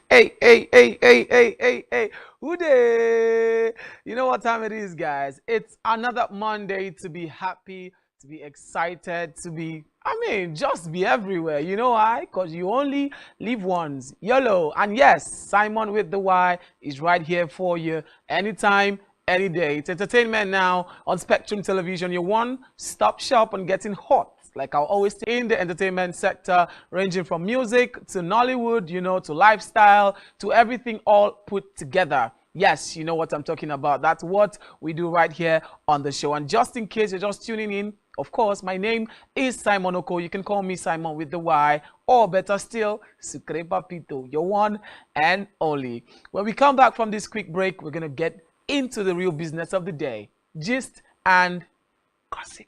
Hey. Who dey? You know what time it is, guys? It's another Monday to be happy, to be excited, just be everywhere. You know why? Because you only live once. YOLO. And yes, Simon with the Y is right here for you anytime, any day. It's entertainment now on Spectrum Television. Your one-stop shop on getting hot. Like I always say, in the entertainment sector, ranging from music to Nollywood, to lifestyle, to everything all put together. Yes, you know what I'm talking about. That's what we do right here on the show. And just in case you're just tuning in, of course, my name is Simon Oko. You can call me Simon with the Y, or better still, Sucre Papito, your one and only. When we come back from this quick break, we're going to get into the real business of the day, gist and gossip.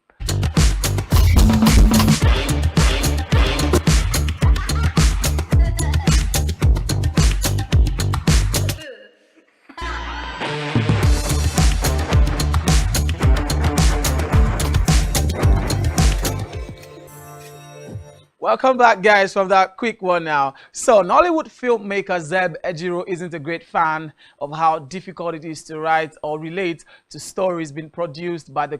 Welcome back, guys, from that quick one now. So, Nollywood filmmaker Zeb Ejiro isn't a great fan of how difficult it is to write or relate to stories being produced by the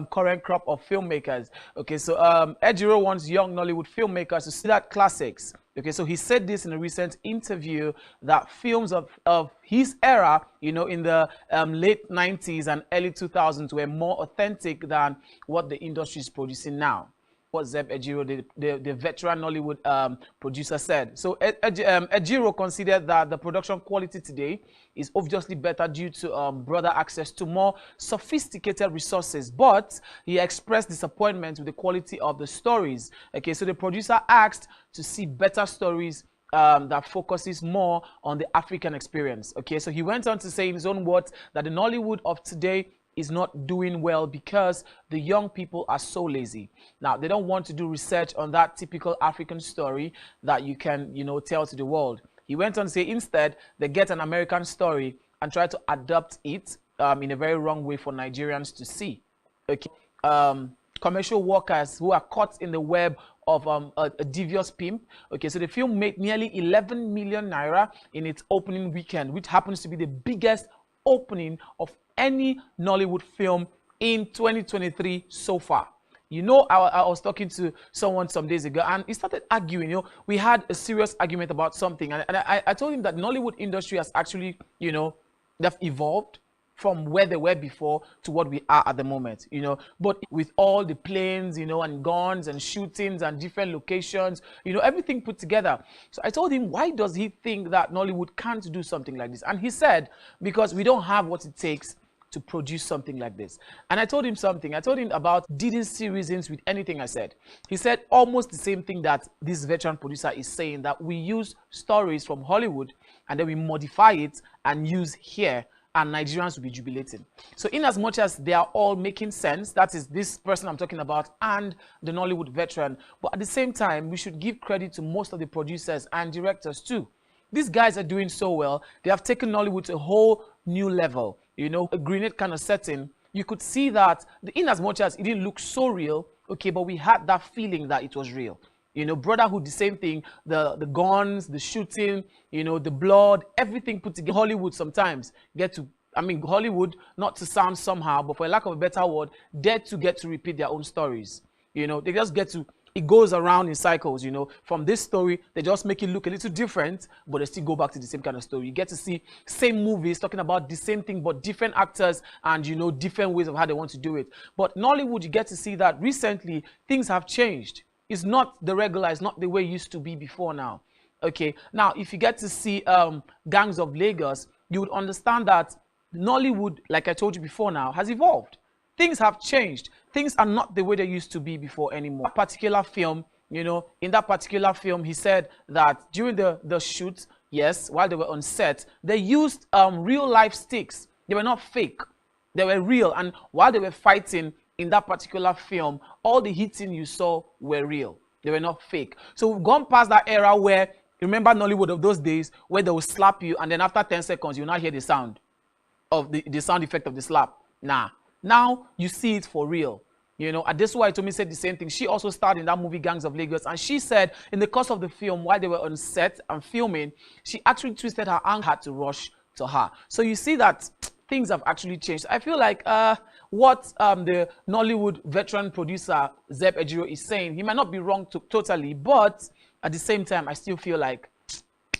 current crop of filmmakers. Okay, so Ejiro wants young Nollywood filmmakers to see that classics. Okay, so he said this in a recent interview that films of his era, in the late 90s and early 2000s were more authentic than what the industry is producing now. What Zeb Ejiro, the veteran Nollywood producer, said. So Ejiro considered that the production quality today is obviously better due to broader access to more sophisticated resources, but he expressed disappointment with the quality of the stories. Okay, so the producer asked to see better stories that focuses more on the African experience. Okay, so he went on to say in his own words that the Nollywood of today is not doing well because the young people are so lazy. Now, they don't want to do research on that typical African story that you can, tell to the world. He went on to say instead, they get an American story and try to adapt it in a very wrong way for Nigerians to see. Okay. Commercial workers who are caught in the web of a devious pimp. Okay, so the film made nearly 11 million naira in its opening weekend, which happens to be the biggest opening of any Nollywood film in 2023 so far. I was talking to someone some days ago and he started arguing. We had a serious argument about something, and I told him that the Nollywood industry has actually, they've evolved from where they were before to what we are at the moment, but with all the planes, and guns and shootings and different locations, everything put together. So I told him, why does he think that Nollywood can't do something like this? And he said, because we don't have what it takes to produce something like this. And I told him something. I told him about didn't see reasons with anything I said. He said almost the same thing that this veteran producer is saying, that we use stories from Hollywood and then we modify it and use here, and Nigerians will be jubilating. So in as much as they are all making sense, that is this person I'm talking about and the Nollywood veteran, but at the same time, we should give credit to most of the producers and directors too. These guys are doing so well. They have taken Nollywood to a whole new level. A grenade kind of setting. You could see that in as much as it didn't look so real, okay, but we had that feeling that it was real. Brotherhood, the same thing, the guns, the shooting, the blood, everything put together. Hollywood sometimes Hollywood, not to sound somehow, but for a lack of a better word, dare to get to repeat their own stories. They just get to, it goes around in cycles, from this story, they just make it look a little different, but they still go back to the same kind of story. You get to see same movies talking about the same thing, but different actors and, different ways of how they want to do it. But Nollywood, you get to see that recently things have changed. It's not the regular, it's not the way it used to be before now. Okay, now if you get to see Gangs of Lagos, you would understand that Nollywood, like I told you before now, has evolved. Things have changed. Things are not the way they used to be before anymore. That particular film, in that particular film, he said that during the shoot, yes, while they were on set, they used real life sticks. They were not fake. They were real. And while they were fighting in that particular film, all the hitting you saw were real. They were not fake. So we've gone past that era where, remember Nollywood of those days, where they will slap you and then after 10 seconds, you'll not hear the sound of the sound effect of the slap. Nah. Now you see it for real. You know, Adesua Itomi said the same thing. She also starred in that movie Gangs of Lagos, and she said in the course of the film, while they were on set and filming, she actually twisted her ankle, had to rush to her. So you see that things have actually changed. I feel like what the Nollywood veteran producer Zeb Ejiro is saying, he might not be wrong totally, but at the same time, I still feel like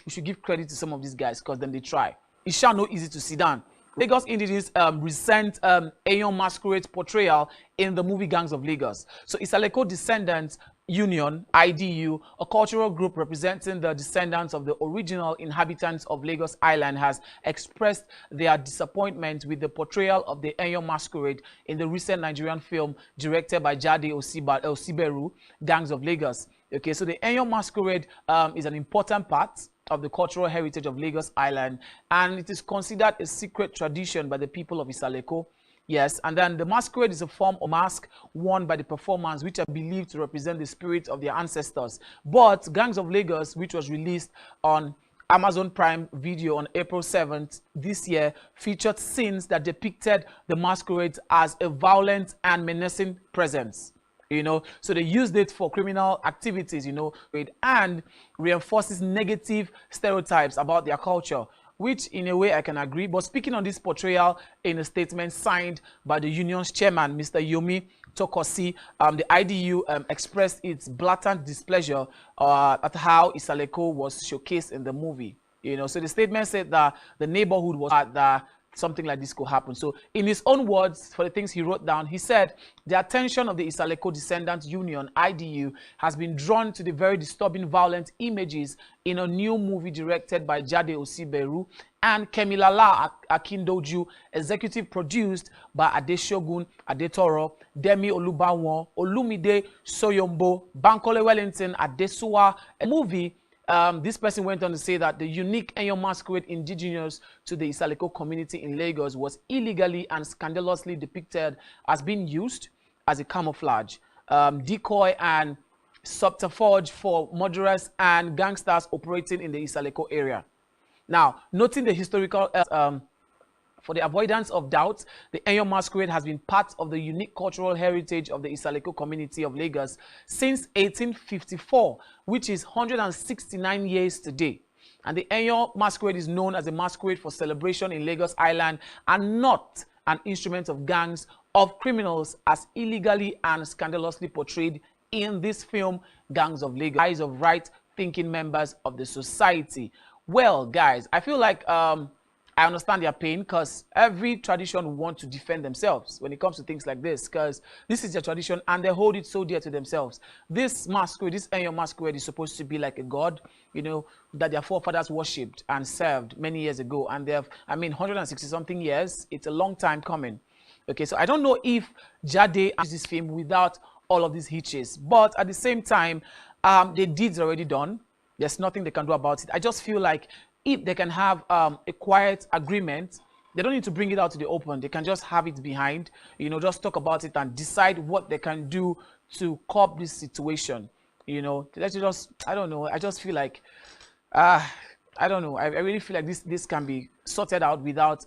we should give credit to some of these guys because then they try. It's sure not easy to sit down. Lagos indigenous recent Ayon Masquerade portrayal in the movie Gangs of Lagos. So Isaleko Descendants Union, IDU, a cultural group representing the descendants of the original inhabitants of Lagos Island, has expressed their disappointment with the portrayal of the Ayon Masquerade in the recent Nigerian film directed by Jade Osiberu, Gangs of Lagos. Okay, so the Ayon Masquerade is an important part of the cultural heritage of Lagos Island, and it is considered a secret tradition by the people of Isaleko. Yes, and then the masquerade is a form of mask worn by the performers, which are believed to represent the spirit of their ancestors. But Gangs of Lagos, which was released on Amazon Prime Video on April 7th this year, featured scenes that depicted the masquerade as a violent and menacing presence. You know, so they used it for criminal activities, you know, and reinforces negative stereotypes about their culture, which in a way I can agree. But speaking on this portrayal in a statement signed by the union's chairman, Mr. Yomi Tokosi, the IDU expressed its blatant displeasure at how Isaleko was showcased in the movie. You know, so the statement said that the neighborhood was that something like this could happen. So in his own words, for the things he wrote down, he said the attention of the Isaleko Descendants Union, IDU, has been drawn to the very disturbing violent images in a new movie directed by Jade Osiberu and Kemilala Akindoju, executive produced by Adeshogun Adetoro, Demi Olubawon, Olumide Soyombo, Bankole Wellington, Adesua. A movie. This person went on to say that the unique Ayon Masquerade indigenous to the Isaleko community in Lagos was illegally and scandalously depicted as being used as a camouflage, decoy and subterfuge for murderers and gangsters operating in the Isaleko area. Now, noting the historical for the avoidance of doubt, the Ayon Masquerade has been part of the unique cultural heritage of the Isaleko community of Lagos since 1854, which is 169 years today. And the Ayon Masquerade is known as a masquerade for celebration in Lagos Island and not an instrument of gangs of criminals as illegally and scandalously portrayed in this film, Gangs of Lagos, eyes of right-thinking members of the society. Well, guys, I feel like I understand their pain because every tradition wants to defend themselves when it comes to things like this, because this is their tradition and they hold it so dear to themselves. This masquerade, this Ayon Masquerade, is supposed to be like a god, you know, that their forefathers worshipped and served many years ago. And they have, 160 something years. It's a long time coming. Okay, so I don't know if Jade is this film without all of these hitches, but at the same time, the deed's already done. There's nothing they can do about it. I just feel like if they can have a quiet agreement, they don't need to bring it out to the open. They can just have it behind, you know, just talk about it and decide what they can do to curb this situation. You know, let's just, I don't know. I just feel like, I don't know. I really feel like this can be sorted out without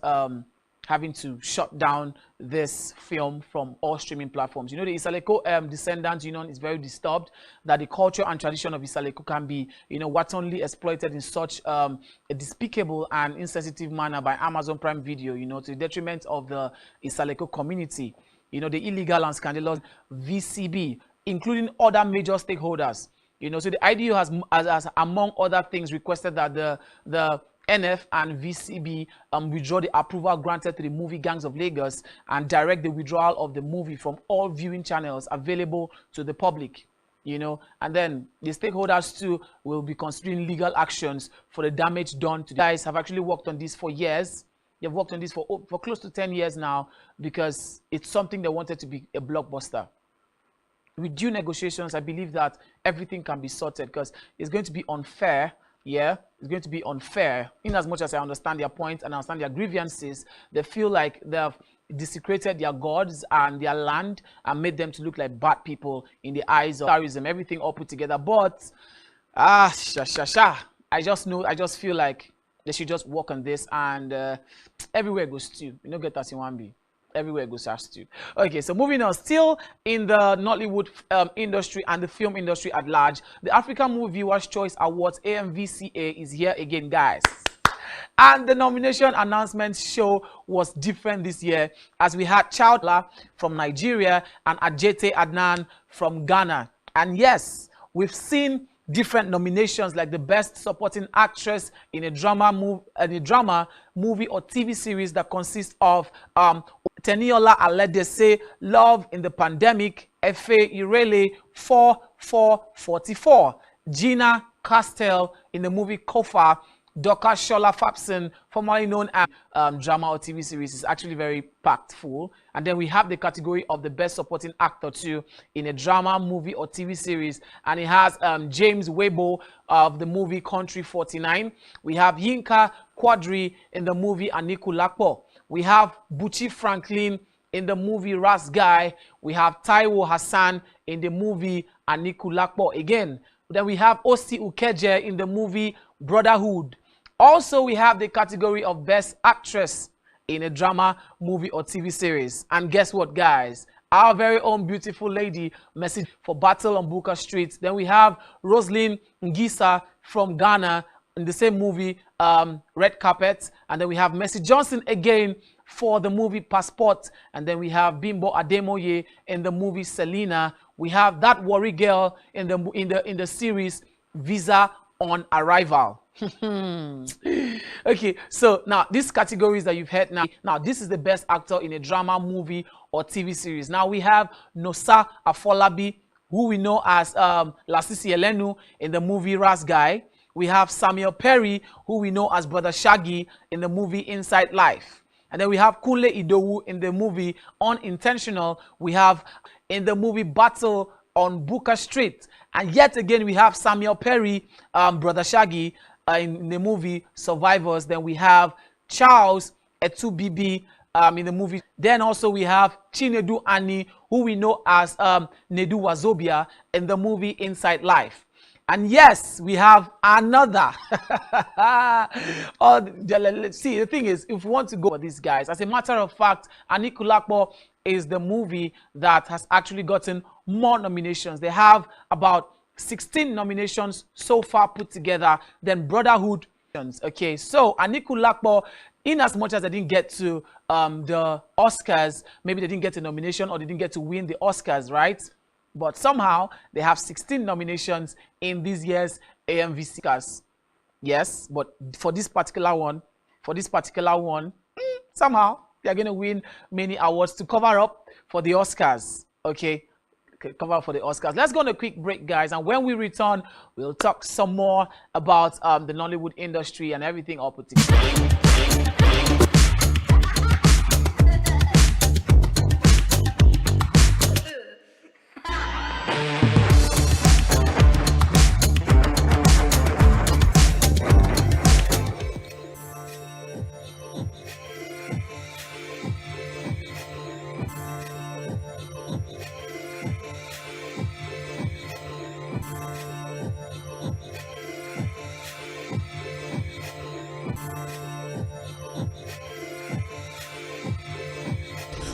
having to shut down this film from all streaming platforms. You know, the Isaleko Descendants Union is very disturbed that the culture and tradition of Isaleko can be, you know, wantonly exploited in such a despicable and insensitive manner by Amazon Prime Video, you know, to the detriment of the Isaleko community. You know, the illegal and scandalous VCB, including other major stakeholders. You know, so the IDU has among other things, requested that the NF and VCB withdraw the approval granted to the movie Gangs of Lagos and direct the withdrawal of the movie from all viewing channels available to the public. You know, and then the stakeholders too will be considering legal actions for the damage done to the guys. Have actually worked on this for years. They've worked on this for close to 10 years now because it's something they wanted to be a blockbuster. With due negotiations, I believe that everything can be sorted because it's going to be unfair. Yeah, it's going to be unfair. In as much as I understand their point and understand their grievances, they feel like they've desecrated their gods and their land and made them to look like bad people in the eyes of terrorism, everything all put together. But I just feel like they should just work on this and everywhere goes to, you know, get us in one B. Everywhere goes to. Okay, so moving on, still in the Nollywood industry and the film industry at large, the African Movie Viewers Choice Awards AMVCA is here again, guys. And the nomination announcement show was different this year, as we had Chowdla from Nigeria and Ajete Adnan from Ghana. And yes, we've seen different nominations like the Best Supporting Actress in a drama movie or TV series that consists of Teniola Aledese, Love in the Pandemic, Efe Irele, 4444, Gina Castell in the movie Kofa, Doka Shola Fapson, formerly known as drama or TV series, is actually very packed full. And then we have the category of the Best Supporting Actor too in a drama, movie, or TV series. And it has James Webo of the movie Country 49. We have Yinka Quadri in the movie Aniku Lakpo. We have Buchi Franklin in the movie Ras Guy. We have Taiwo Hassan in the movie Aniku Lakpo again. Then we have Osi Ukeje in the movie Brotherhood. Also, we have the category of Best Actress in a drama, movie, or TV series. And guess what, guys? Our very own beautiful lady message for Battle on Booker Street. Then we have Roslyn Ngisa from Ghana in the same movie, Red Carpet. And then we have Mercy Johnson again for the movie Passport. And then we have Bimbo Ademoye in the movie Selena. We have that Worry Girl in the series Visa on Arrival. Okay, so now these categories that you've heard now this is the Best Actor in a drama, movie, or TV series. Now we have Nosa Afolabi, who we know as Lasisi Elenu in the movie Ras Guy. We have Samuel Perry, who we know as Brother Shaggy in the movie Inside Life. And then we have Kunle Idowu in the movie Unintentional. We have in the movie Battle on Booker Street. And yet again, we have Samuel Perry, Brother Shaggy, in the movie Survivors. Then we have Charles Etubibi in the movie. Then also we have Chinedu Ani, who we know as Nedu Wazobia in the movie Inside Life. And yes, we have another. Let's see, the thing is, if we want to go for these guys, as a matter of fact, Aniku Lakpo is the movie that has actually gotten more nominations. They have about 16 nominations so far put together than Brotherhood. Okay, so Aniku Lakpo, in as much as they didn't get to the Oscars, maybe they didn't get a nomination or they didn't get to win the Oscars, right? But somehow they have 16 nominations in this year's AMVC Oscars. Yes, but for this particular one, somehow they're going to win many awards to cover up for the Oscars. Okay, cover up for the Oscars. Let's go on a quick break, guys. And when we return, we'll talk some more about the Nollywood industry and everything all put together.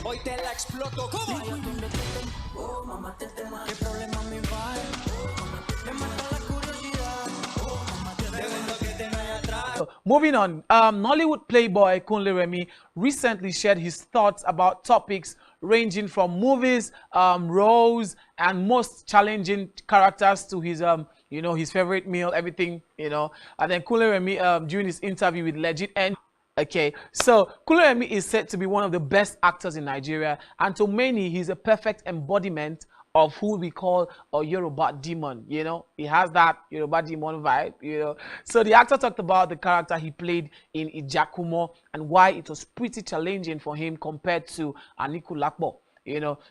Hoy te la exploto, ¿cómo? Oh, mamá, ¿qué problema me va? Me mata la curiosidad. Oh, mamá, que te me atrás. Moving on, Nollywood playboy Kunle Remi recently shared his thoughts about topics ranging from movies, roles, and most challenging characters to his his favorite meal, everything, And then Kunle Remi during his interview with Legit N. Okay, so Kunle Remi is said to be one of the best actors in Nigeria, and to many, he's a perfect embodiment of who we call a Yoruba demon. He has that Yoruba demon vibe. So the actor talked about the character he played in Ijakumo and why it was pretty challenging for him compared to Aniku Lakpo.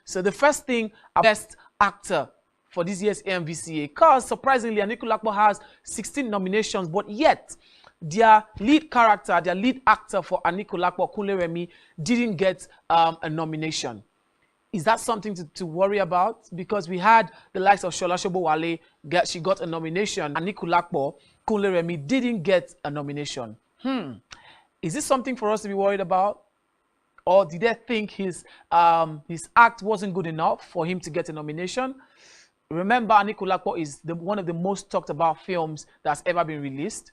So the first thing, best actor for this year's AMVCA, because surprisingly, Aniku Lakpo has 16 nominations, but yet their lead character, their lead actor for Aniku Lakpo, Kunle Remi, didn't get a nomination. Is that something to worry about? Because we had the likes of Shola Shobowale, she got a nomination. Aniku Lakpo, Kunle Remi didn't get a nomination. Is this something for us to be worried about? or did they think his act wasn't good enough for him to get a nomination? Remember, Anikulapo is one of the most talked about films that's ever been released.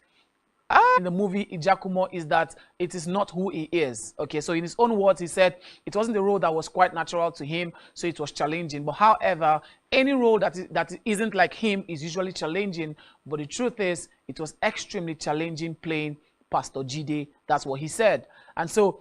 In the movie Ijakumo is that it is not who he is. Okay, so in his own words, he said it wasn't the role that was quite natural to him, so it was challenging. But however, any role that isn't like him is usually challenging. But the truth is, it was extremely challenging playing Pastor Jide. That's what he said. And so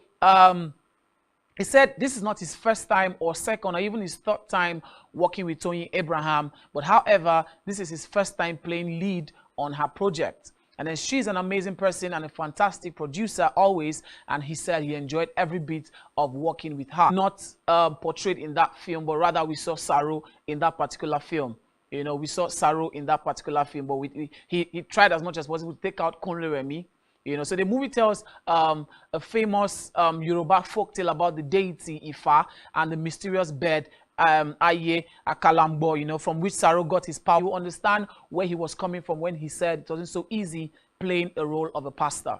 he said this is not his first time or second or even his third time working with Tony Abraham. But however, this is his first time playing lead on her project. And then she's an amazing person and a fantastic producer always. And he said he enjoyed every bit of working with her. Not portrayed in that film, but rather we saw Saru in that particular film. You know, we saw Saru in that particular film, but he tried as much as possible to take out Kunle Remi. You know, so the movie tells a famous Yoruba folktale about the deity Ifa and the mysterious bird Aye Akalambo, you know, from which Saro got his power. You understand where he was coming from when he said it wasn't so easy playing a role of a pastor.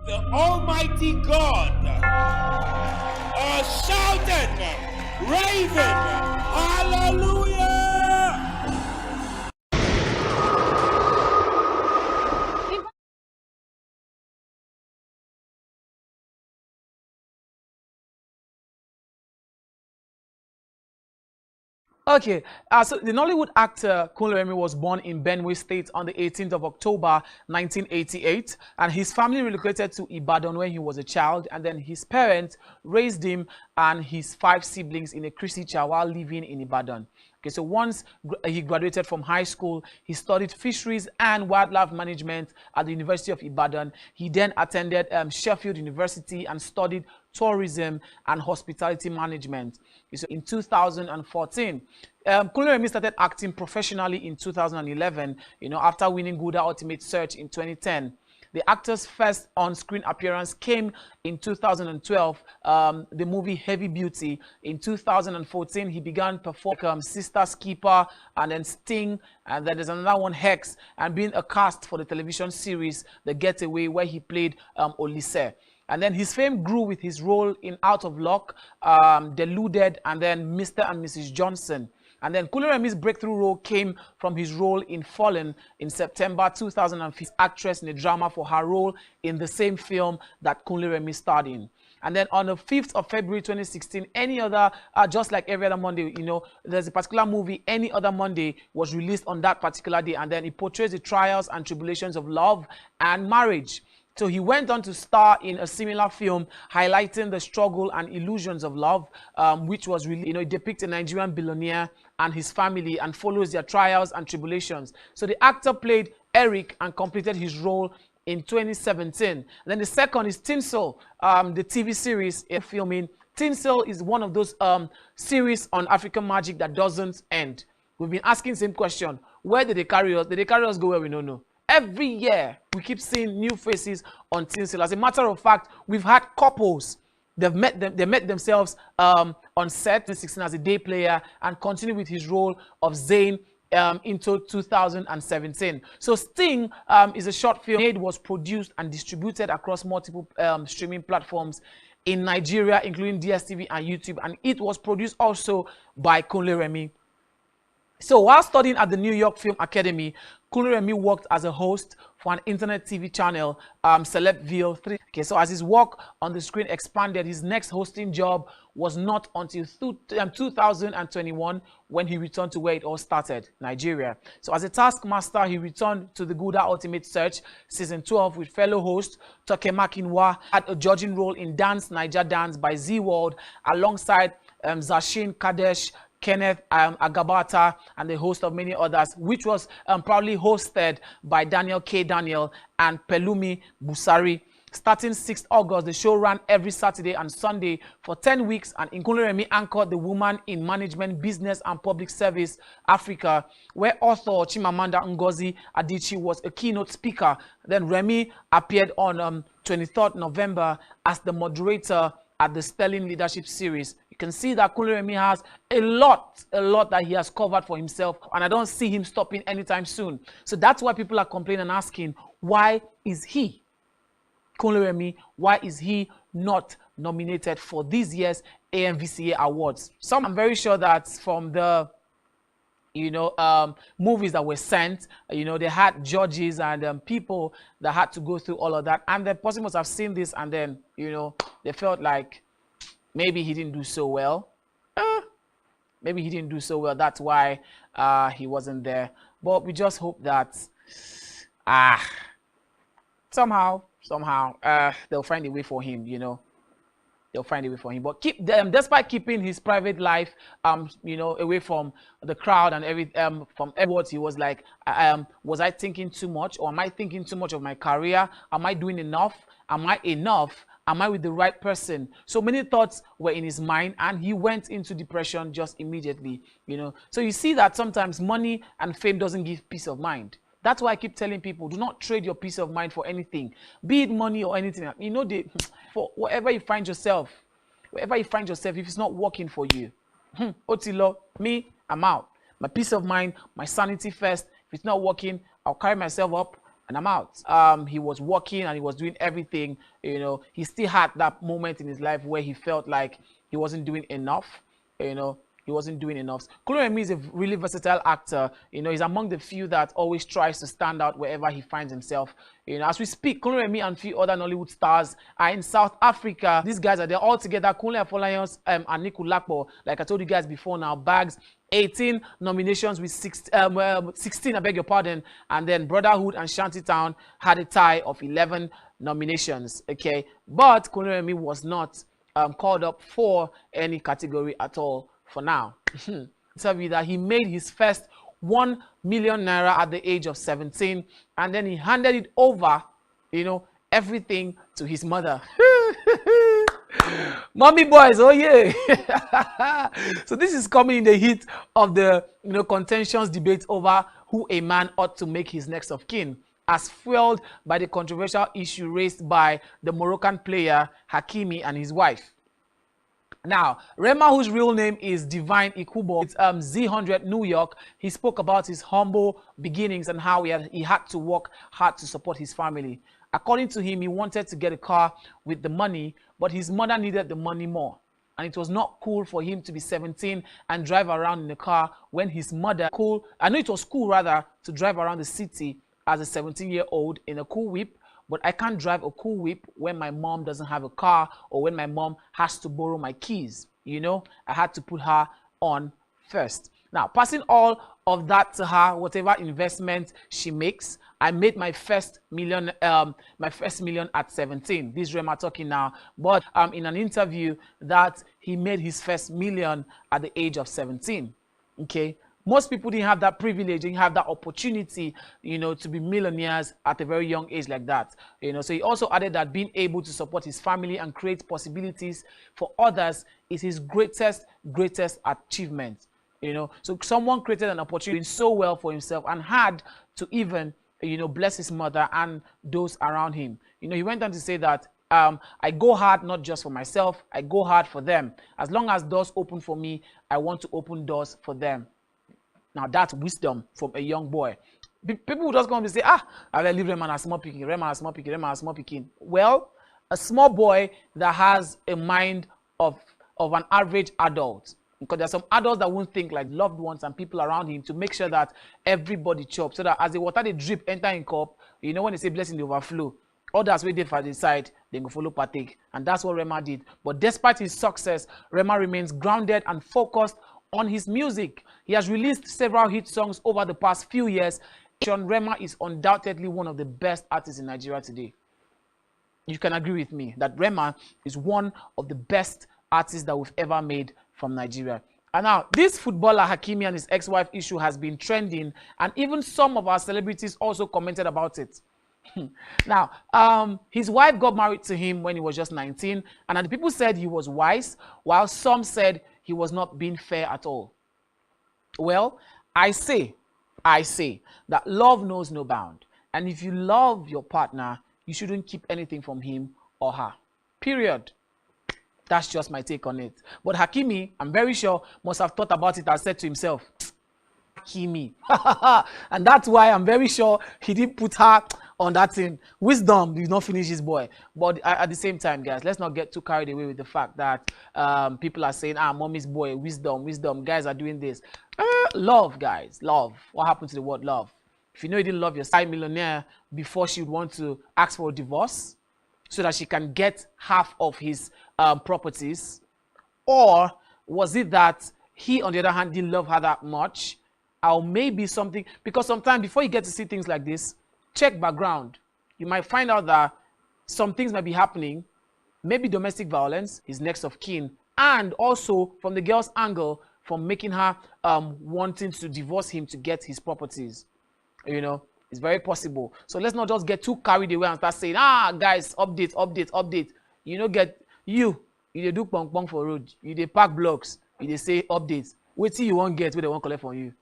The Almighty God shouted, Raven, hallelujah! Okay, so the Nollywood actor Kunle Remi was born in Benue State on the 18th of October 1988, and his family relocated to Ibadan when he was a child, and then his parents raised him and his 5 siblings in a Christian while living in Ibadan. Okay, so once he graduated from high school, he studied fisheries and wildlife management at the University of Ibadan. He then attended Sheffield University and studied tourism and hospitality management. So in 2014, Kunle Remi started acting professionally in 2011, you know, after winning Gouda Ultimate Search in 2010. The actor's first on-screen appearance came in 2012, the movie Heavy Beauty. In 2014, he began performing Sister Skipper and then Sting, and then there's another one, Hex, and being a cast for the television series The Getaway, where he played Olise. And then his fame grew with his role in Out of Luck, Deluded, and then Mr. and Mrs. Johnson. And then Kunle Remi's breakthrough role came from his role in Fallen in September 2015, actress in a drama for her role in the same film that Kunle Remi starred in. And then on the 5th of February 2016, any other, just like every other Monday, you know, there's a particular movie, Any Other Monday, was released on that particular day. And then it portrays the trials and tribulations of love and marriage. So he went on to star in a similar film highlighting the struggle and illusions of love, which was really, you know, it depicts a Nigerian billionaire and his family and follows their trials and tribulations. So the actor played Eric and completed his role in 2017. And then the second is Tinsel, the TV series filming. Tinsel is one of those series on African magic that doesn't end. We've been asking the same question. Where did they carry us? Did they carry us go where we don't know? Every year, we keep seeing new faces on Tinsel. As a matter of fact, we've had couples. They met themselves on set 2016 as a day player and continue with his role of Zane into 2017. So Sting is a short film. It was produced and distributed across multiple streaming platforms in Nigeria, including DSTV and YouTube. And it was produced also by Kunle Remi. So while studying at the New York Film Academy, Kunle Remi worked as a host for an internet TV channel, Celebville 3. Okay, so as his work on the screen expanded, his next hosting job was not until 2021 when he returned to where it all started, Nigeria. So as a taskmaster, he returned to the Gouda Ultimate Search Season 12 with fellow host Toke Makinwa, had a judging role in Dance Niger Dance by Z World alongside Zashin Kadesh, Kenneth Agabata, and the host of many others, which was proudly hosted by Daniel K. Daniel and Pelumi Busari. Starting 6th August, the show ran every Saturday and Sunday for 10 weeks, and Kunle Remi anchored the Woman in Management, Business and Public Service Africa, where author Chimamanda Ngozi Adichie was a keynote speaker. Then Remi appeared on 23rd November as the moderator at the Sterling Leadership Series. You can see that Kunle Remi has a lot that he has covered for himself, and I don't see him stopping anytime soon. So that's why people are complaining and asking, why is he Kunle, why is he not nominated for this year's AMVCA awards? I'm very sure that from the movies that were sent, they had judges and people that had to go through all of that, and the person must have seen this, and then they felt like maybe he didn't do so well. Maybe he didn't do so well. That's why he wasn't there. But we just hope that somehow they'll find a way for him. They'll find a way for him. But despite keeping his private life, away from the crowd and from everyone, he was like, was I thinking too much, or am I thinking too much of my career? Am I doing enough? Am I enough? Am I with the right person? So many thoughts were in his mind, and he went into depression just immediately. So you see that sometimes money and fame doesn't give peace of mind. That's why I keep telling people, do not trade your peace of mind for anything, be it money or anything. For wherever you find yourself, if it's not working for you, Otilo, me, I'm out. My peace of mind, my sanity first. If it's not working, I'll carry myself up and I'm out. He was working and he was doing everything. He still had that moment in his life where he felt like he wasn't doing enough. He wasn't doing enough. Kunle is a really versatile actor. He's among the few that always tries to stand out wherever he finds himself. As we speak, Kunle and a few other Nollywood stars are in South Africa. These guys they're all together. Kunle Afolayan and Niku Lakpo, like I told you guys before now, bags 18 nominations with 16, I beg your pardon. And then Brotherhood and Shantytown had a tie of 11 nominations. Okay, but Kunle was not called up for any category at all. For now, tell you that he made his first 1 million naira at the age of 17, and then he handed it over, everything to his mother. Mommy boys, oh yeah. So this is coming in the heat of the contentious debate over who a man ought to make his next of kin, as fueled by the controversial issue raised by the Moroccan player Hakimi and his wife. Now, Rema, whose real name is Divine Ikubo, it's Z100 New York. He spoke about his humble beginnings and how he had to work hard to support his family. According to him, he wanted to get a car with the money, but his mother needed the money more. And it was not cool for him to be 17 and drive around in a car when his mother it was cool rather to drive around the city as a 17-year-old in a cool whip. But I can't drive a cool whip when my mom doesn't have a car or when my mom has to borrow my keys. I had to put her on first. Now, passing all of that to her, whatever investment she makes, I made my first million at 17. This is Rema talking now. But in an interview that he made his first million at the age of 17. Okay. Most people didn't have that privilege, didn't have that opportunity, to be millionaires at a very young age like that. So he also added that being able to support his family and create possibilities for others is his greatest achievement. So someone created an opportunity so well for himself and had to even, bless his mother and those around him. He went on to say that I go hard not just for myself, I go hard for them. As long as doors open for me, I want to open doors for them. Now that's wisdom from a young boy. People will just come and say, I leave Rema as small picking. Well, a small boy that has a mind of an average adult. Because there's some adults that won't think like loved ones and people around him to make sure that everybody chops. So that as the water they drip enter in cup, when they say blessing the overflow, others wait there for the side, they go follow partake. And that's what Rema did. But despite his success, Rema remains grounded and focused on his music. He has released several hit songs over the past few years. Rema is undoubtedly one of the best artists in Nigeria today. You can agree with me that Rema is one of the best artists that we've ever made from Nigeria. And now, this footballer Hakimi and his ex-wife issue has been trending, and even some of our celebrities also commented about it. Now, his wife got married to him when he was just 19, and the people said he was wise, while some said he was not being fair at all. Well, I say that love knows no bound. And if you love your partner, you shouldn't keep anything from him or her. Period. That's just my take on it. But Hakimi, I'm very sure, must have thought about it and said to himself, Hakimi. And that's why I'm very sure he didn't put her on that thing. Wisdom did not finish his boy. But at the same time, guys, let's not get too carried away with the fact that people are saying, mommy's boy, wisdom. Guys are doing this. Love, guys, love. What happened to the word love? If you know you didn't love your side millionaire before she would want to ask for a divorce so that she can get half of his properties, or was it that he, on the other hand, didn't love her that much? Or maybe something, because sometimes before you get to see things like this, check background. You might find out that some things might be happening, maybe domestic violence, his next of kin, and also from the girl's angle, from making her wanting to divorce him to get his properties. You know, it's very possible. So let's not just get too carried away and start saying, guys, update. You know, you dey do pong pong for road, you dey park blocks, you dey say updates. Wait till you won't get what they won't collect from you.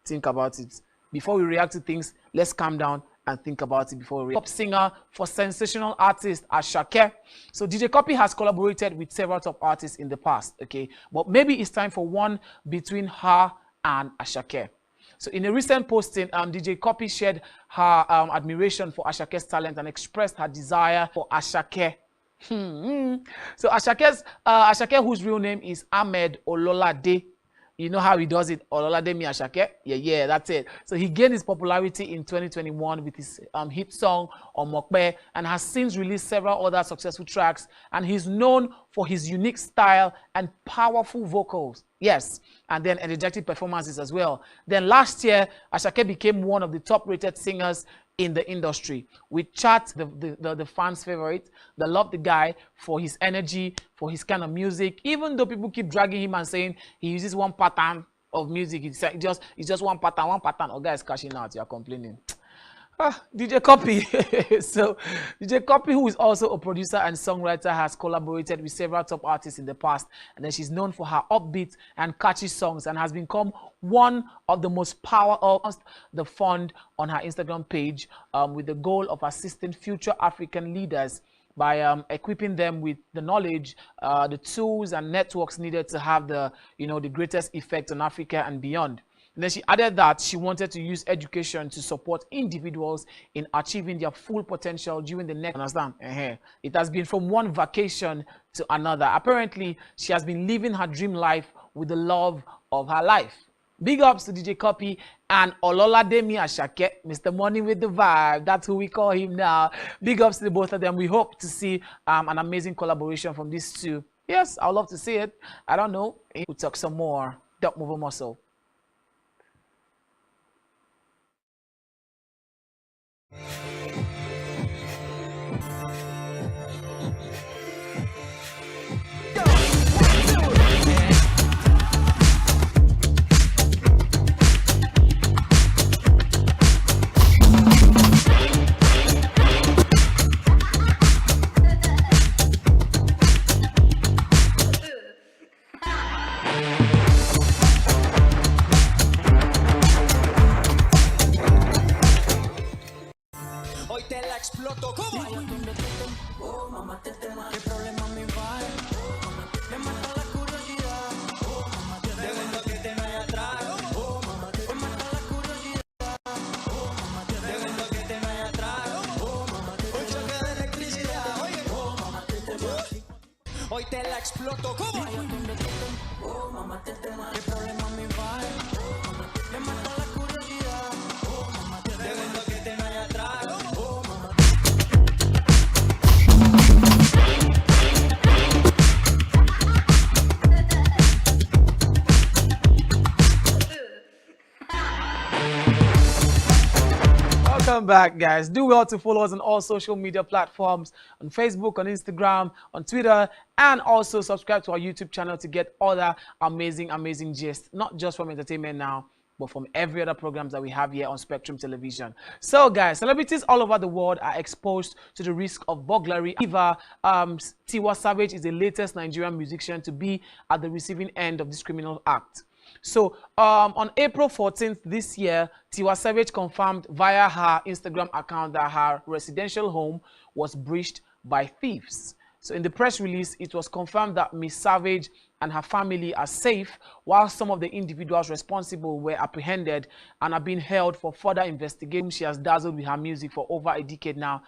Think about it. Before we react to things, let's calm down and think about it before we react. Top singer for sensational artist Asake. So DJ Cuppy has collaborated with several top artists in the past, okay? But maybe it's time for one between her and Asake. So in a recent posting, DJ Cuppy shared her admiration for Ashake's talent and expressed her desire for Asake. So Asake, whose real name is Ahmed Ololade. You know how he does it, Ololademi Asake? Yeah, that's it. So he gained his popularity in 2021 with his hit song Omokpe, and has since released several other successful tracks, and he's known for his unique style and powerful vocals. Yes, and then energetic performances as well. Then last year, Asake became one of the top-rated singers in the industry. We chat the fans' favorite. They love the guy for his energy, for his kind of music. Even though people keep dragging him and saying he uses one pattern of music, it's just one pattern. Oh, guys, cashing out. You're complaining. DJ Cuppy. So DJ Cuppy, who is also a producer and songwriter, has collaborated with several top artists in the past, and then she's known for her upbeat and catchy songs, and has become one of the most powerful the fund on her Instagram page, with the goal of assisting future African leaders by equipping them with the knowledge, the tools and networks needed to have the greatest effect on Africa and beyond. And then she added that she wanted to use education to support individuals in achieving their full potential during the next. Understand? It has been from one vacation to another. Apparently, she has been living her dream life with the love of her life. Big ups to DJ Cuppy and Ololademi Asake, Mr. Money with the Vibe. That's who we call him now. Big ups to the both of them. We hope to see an amazing collaboration from these two. Yes, I'd love to see it. I don't know. We'll talk some more. Don't move a muscle. Hoy te la exploto, ¿cómo? Oh, mamá, ¿qué problema me va? Me mata la curiosidad. Oh, mamá, de verdad que te me atrás. Oh, mamá, me mata la curiosidad. Oh, mamá, de verdad que te me atrás. Oh, mamá, un choque de electricidad. Oye, oh, mamá, hoy te la exploto, ¿cómo? Oh, mamá, ¿qué problema me va? Me mata la curiosidad. Oh, mamá, de verdad que te me atrás. Welcome back, guys. Do well to follow us on all social media platforms, on Facebook, on Instagram, on Twitter, and also subscribe to our YouTube channel to get other amazing gists, not just from Entertainment Now, but from every other programs that we have here on Spectrum Television. So, guys, celebrities all over the world are exposed to the risk of burglary. Tiwa Savage is the latest Nigerian musician to be at the receiving end of this criminal act. So, on April 14th this year, Tiwa Savage confirmed via her Instagram account that her residential home was breached by thieves. So in the press release, it was confirmed that Miss Savage and her family are safe, while some of the individuals responsible were apprehended and are being held for further investigation. She has dazzled with her music for over a decade now,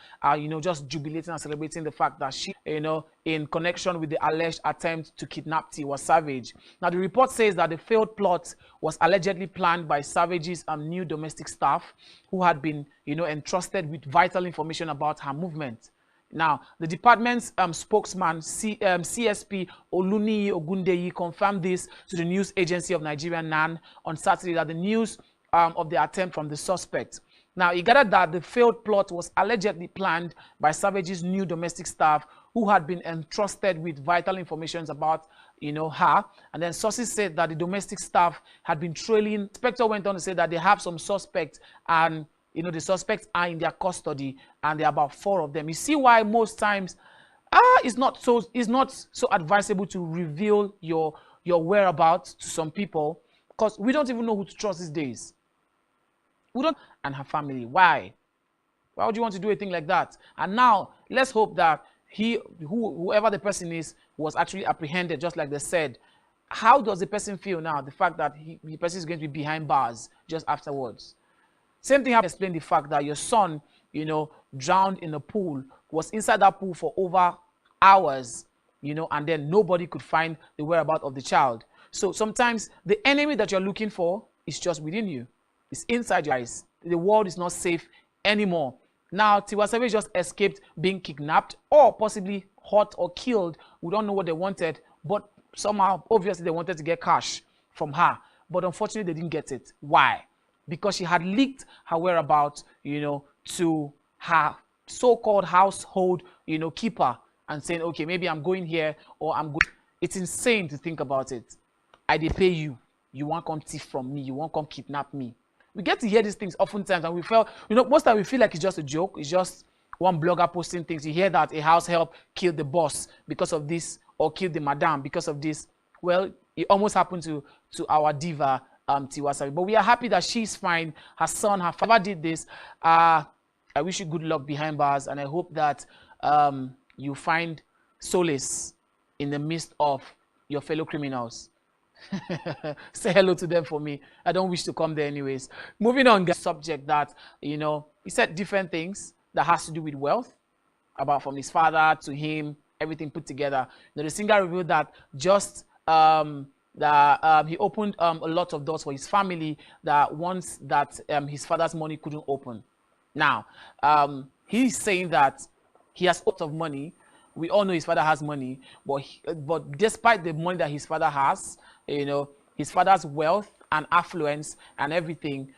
just jubilating and celebrating the fact that she, in connection with the alleged attempt to kidnap Tiwa Savage. Now, the report says that the failed plot was allegedly planned by Savage's new domestic staff who had been, entrusted with vital information about her movement. Now, the department's spokesman, CSP Oluniyi Ogundeyi, confirmed this to the news agency of Nigeria, NAN, on Saturday, that the news of the attempt from the suspect. Now, he gathered that the failed plot was allegedly planned by Savage's new domestic staff who had been entrusted with vital information about, her. And then sources said that the domestic staff had been trailing. Inspector went on to say that they have some suspects and the suspects are in their custody, and there are about 4 of them. You see why most times it's not so advisable to reveal your whereabouts to some people, because we don't even know who to trust these days. We don't. And her family. Why would you want to do a thing like that? And now let's hope that whoever the person is, was actually apprehended, just like they said. How does the person feel now? The fact that the person is going to be behind bars just afterwards. Same thing happened. Explain the fact that your son, drowned in a pool, was inside that pool for over hours, and then nobody could find the whereabouts of the child. So sometimes the enemy that you're looking for is just within you. It's inside your eyes. The world is not safe anymore. Now, Tiwa Savage just escaped being kidnapped or possibly hurt or killed. We don't know what they wanted, but somehow, obviously, they wanted to get cash from her. But unfortunately, they didn't get it. Why? Because she had leaked her whereabouts, to her so-called household, keeper, and saying, okay, maybe I'm going here or I'm going. It's insane to think about it. I dey pay you. You won't come thief from me. You won't come kidnap me. We get to hear these things oftentimes, and we felt, most time we feel like it's just a joke. It's just one blogger posting things. You hear that a house help killed the boss because of this, or killed the madam because of this. Well, it almost happened to our diva, Tiwa Savage. But we are happy that she's fine. Her son, her father did this. I wish you good luck behind bars, and I hope that you find solace in the midst of your fellow criminals. Say hello to them for me. I don't wish to come there anyways. Moving on, guys. Subject that, he said different things that has to do with wealth, about from his father to him, everything put together. The singer revealed that just he opened a lot of doors for his family that once that his father's money couldn't open. Now, he's saying that he has a lot of money. We all know his father has money, but despite the money that his father has, his father's wealth and affluence and everything,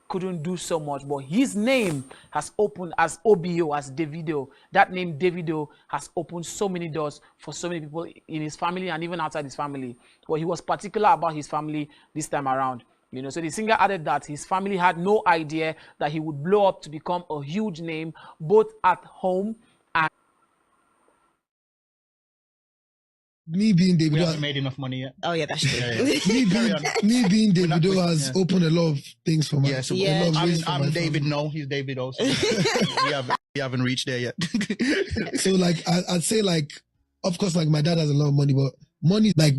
couldn't do so much. But his name has opened as OBO, as Davido. That name Davido has opened so many doors for so many people in his family and even outside his family. But he was particular about his family this time around. So the singer added that his family had no idea that he would blow up to become a huge name, both at home and me being Davido. We haven't made enough money yet. Oh yeah, that's true. me being Davido has opened a lot of things for me. Yeah, I'm David. No, he's David also. we haven't reached there yet. So like I'd say, like, of course, like my dad has a lot of money, but money, like,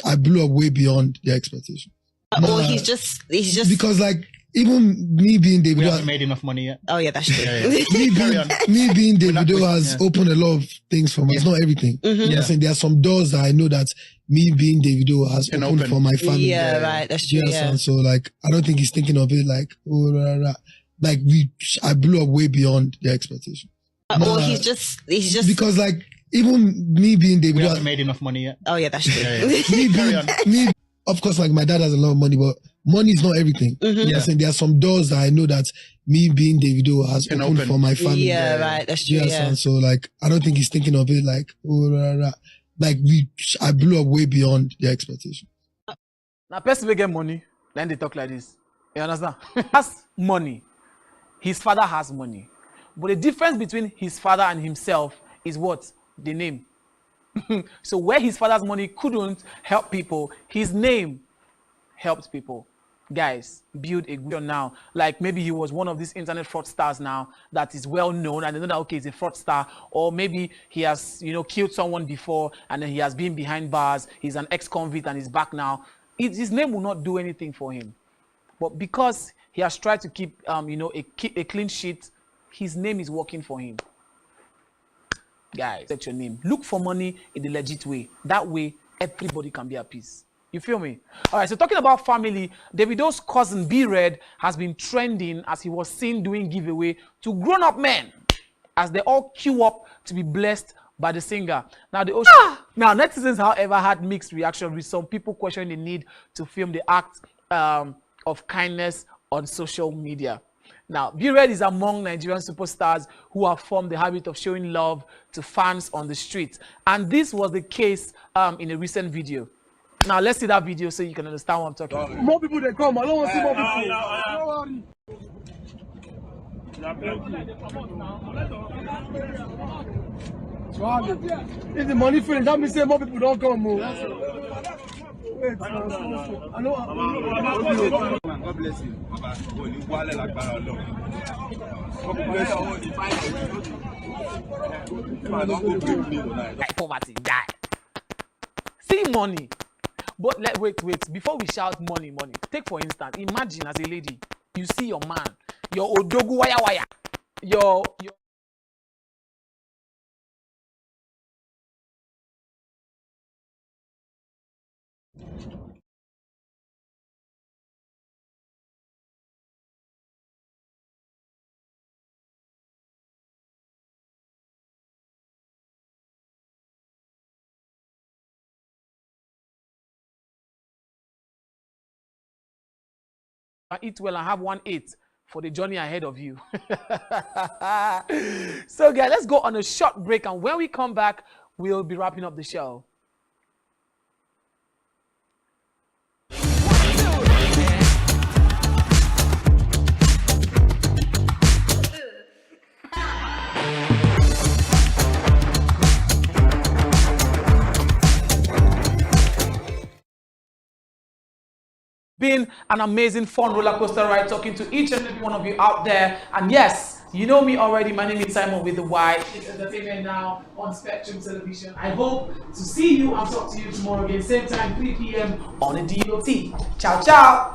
I blew up way beyond their expectations. Well, he's just because, like, even me being Davido, we haven't made enough money yet. Oh yeah, that's true. Me being Davido has opened a lot of things for me. It's not everything. You know what I'm saying? There are some doors that I know that me being Davido has opened for my family. Yeah, right. That's true. Yeah. So like, I don't think he's thinking of it like, oh, rah, rah. Like I blew up way beyond their expectations. Well, he's just because, like, even me being Davido, we haven't made enough money yet. Oh yeah, that's true. Me, of course, like my dad has a lot of money, but money is not everything. You know what I'm saying? There are some doors that I know that me being Davido has opened for my family. Yeah, right. That's true. Yeah. So like, I don't think he's thinking of it like, oh, rah, rah. Like I blew up way beyond their expectations. Now, person will get money, then they talk like this. You understand? He has money. His father has money. But the difference between his father and himself is what? The name. So where his father's money couldn't help people, his name helped people. Guys, build a good now. Like maybe he was one of these internet fraudsters now that is well known, and they know that okay, he's a fraudster, or maybe he has killed someone before and then he has been behind bars. He's an ex-convict and he's back now. His name will not do anything for him, but because he has tried to keep a clean sheet, his name is working for him. Guys, set your name. Look for money in the legit way. That way, everybody can be at peace. You feel me? All right, so talking about family, Davido's cousin B-Red has been trending as he was seen doing giveaway to grown-up men as they all queue up to be blessed by the singer. Now, netizens, however, had mixed reaction with some people questioning the need to film the act of kindness on social media. Now, B-Red is among Nigerian superstars who have formed the habit of showing love to fans on the street. And this was the case in a recent video. Now, let's see that video so you can understand what I'm talking about. More people, they come. I don't want to see more people. Don't worry. If the money finish, that means more people don't come. Wait, I know. God bless you. Poverty, die. See money. But wait, before we shout money, take for instance, imagine as a lady, you see your man, your odogu waya, your eat well and have 1/8 for the journey ahead of you. So guys, let's go on a short break, and when we come back, we'll be wrapping up the show. Been an amazing fun roller coaster ride talking to each and every one of you out there. And yes, you know me already. My name is Simon with the Y. It's entertainment now on Spectrum Television. I hope to see you and talk to you tomorrow again, same time, 3 p.m. on the DOT. Ciao, ciao.